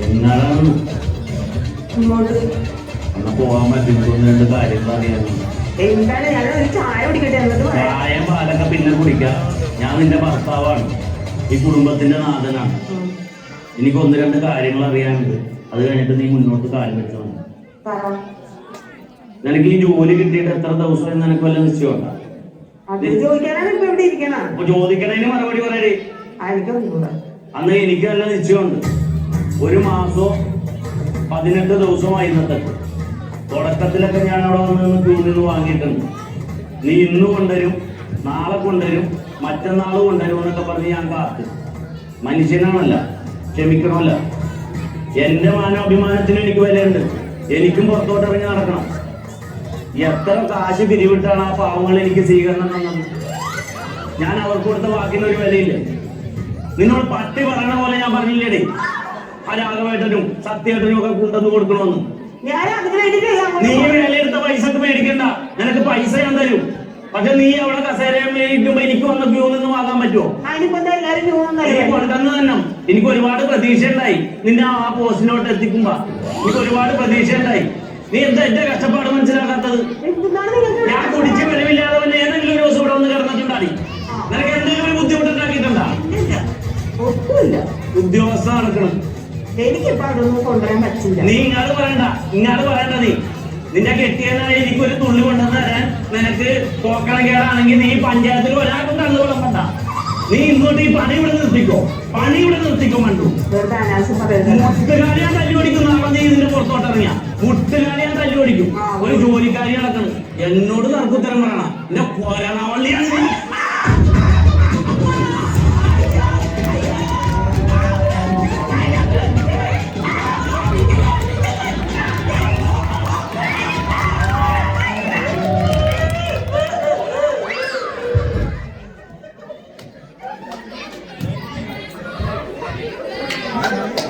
എന്നാണ് എന്നാ പോവാൻ പറ്റുന്ന രണ്ട് കാര്യങ്ങൾ അറിയാനുണ്ട്. ചായ പാലൊക്കെ പിന്നെ കുടിക്കാം. ഞാൻ നിന്റെ ഭർത്താവാണ്, ഈ കുടുംബത്തിന്റെ നാഥനാണ്. എനിക്ക് ഒന്ന് രണ്ട് കാര്യങ്ങൾ അറിയാനുണ്ട്. അത് കഴിഞ്ഞിട്ട് നീ മുന്നോട്ട് കാര്യം വെച്ചാൽ നിനക്ക് ഈ ജോലി കിട്ടിയിട്ട് എത്ര ദിവസം നിനക്ക് വല്ല നിശ്ചയമുണ്ടോ? ചോദിക്കണതിന് മറുപടി പറയേ. അന്ന് എനിക്ക് നല്ല നിശ്ചയമുണ്ട്. 1 മാസവും 18 ദിവസമായി ഇന്നത്തെ. തുടക്കത്തിലൊക്കെ ഞാൻ അവിടെ വന്ന് ക്യൂ നിന്ന് വാങ്ങിയിട്ടുണ്ട്. നീ ഇന്ന് കൊണ്ടുവരും, നാളെ കൊണ്ടുവരും, മറ്റന്നാൾ കൊണ്ടുവരും എന്നൊക്കെ പറഞ്ഞ് ഞാൻ കാത്ത്. മനുഷ്യനാണല്ല, ക്ഷമിക്കണമല്ല. എന്റെ മാനാഭിമാനത്തിന് എനിക്ക് വിലയുണ്ട്. എനിക്കും പുറത്തോട്ട് ഇറങ്ങി നടക്കണം. എത്ര കാശ് പിരിവിട്ടാണ് ആ പാവങ്ങൾ എനിക്ക് സ്വീകരണം തന്നത്. ഞാൻ അവർക്ക് കൊടുത്ത വാക്കിനൊരു വിലയില്ല. നിന്നോട് പട്ടി പറയണ പോലെ ഞാൻ പറഞ്ഞില്ലേടേ, ആ രാഘവേട്ടനും സത്യേട്ടനും ഒക്കെ കൊണ്ടുവന്ന് കൊടുക്കണമെന്ന്. നീ വിലയെടുത്ത പൈസക്ക് മേടിക്കണ്ട, നിനക്ക് പൈസ ഞാൻ തരും. പക്ഷെ നീ അവിടെ കസേരയിലിരിക്കുമ്പോ എനിക്ക് വന്ന ക്യൂ നിന്ന് വാങ്ങാൻ പറ്റുമോ? കൊണ്ടുവന്ന് തന്നെ എനിക്ക് ഒരുപാട് പ്രതീക്ഷ ഉണ്ടായി. നിന്നെ ആ പോസ്റ്റിലോട്ട് എത്തിക്കുമ്പോ എനിക്ക് ഒരുപാട് പ്രതീക്ഷ ഉണ്ടായി. നീ എന്താ എന്റെ കഷ്ടപ്പാട് മനസ്സിലാക്കാത്തത്? ഞാൻ കുടിച്ച് വെളിവില്ലാതെ വല്ല ഏതെങ്കിലും ഒരു ദിവസം ഇവിടെ ഒന്ന് കിടന്നിട്ടുണ്ടാടി. നിനക്ക് എന്തെങ്കിലും ഒരു ബുദ്ധിമുട്ടുണ്ടാക്കിയിട്ടുണ്ടാ? ഉദ്യോഗസ്ഥ നടക്കണം. നീ ഇങ്ങാട് പറയണ്ട, ഇങ്ങാട് പറയണ്ട. നീ നിന്റെ കെട്ടിയതായി എനിക്കൊരു തുള്ളി കൊണ്ടുവന്ന് തരാൻ നിനക്ക് പോക്കണ കേടാണെങ്കിൽ നീ പഞ്ചായത്തിൽ ഒരാൾക്കും കണ്ണു വിളമ്പണ്ട. നീ ഇങ്ങോട്ട് ഈ പണി ഇവിടെ നിർത്തിക്കോ, പണി ഇവിടെ നിർത്തിക്കോ. മണ്ടു മുട്ടുകാരി ഞാൻ തല്ലി ഓടിക്കും. നാളെ നീ ഇതിന്റെ പുറത്തോട്ട് ഇറങ്ങിയ മുട്ടുകാരി ഞാൻ തല്ലി ഓടിക്കും. ഒരു ജോലിക്കാരി നടക്കണം. എന്നോട് തർക്കുത്തരം പറയണം. എന്റെ പോരാണവള്ളിയാണ്.